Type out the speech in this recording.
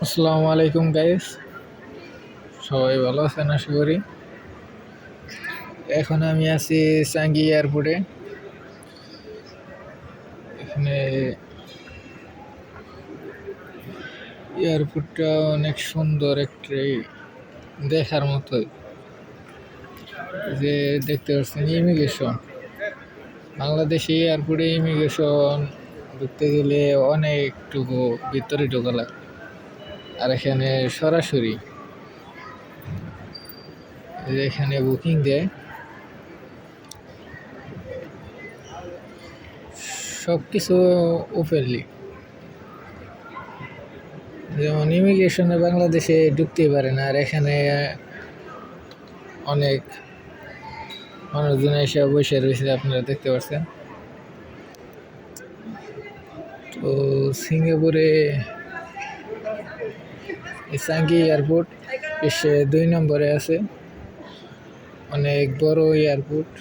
আসসালামু আলাইকুম গাইস, সবাই ভালো আছেন আশা করি। এখন আমি আছি চাঙ্গি এয়ারপোর্টে। এখানে এয়ারপোর্টটা অনেক সুন্দর, একটি দেখার মতোই। যে দেখতে পাচ্ছেন ইমিগ্রেশন, বাংলাদেশে এয়ারপোর্টে ইমিগ্রেশন ঢুকতে গেলে অনেকটুকু ভিতরে ঢোকা লাগে, আর এখানে সরাসরি এখানে বুকিং দেয়, সব কিছু ওপেনলি। যেমন ইমিগ্রেশনে বাংলাদেশে ঢুকতেই পারে না, আর এখানে অনেক মানুষজন এসে বসে রয়েছে, আপনারা দেখতে পাচ্ছেন। তো সিঙ্গাপুরে চাঙ্গি এয়ারপোর্ট বিশ্বে 2 নম্বরে আছে, অনেক বড় এয়ারপোর্ট।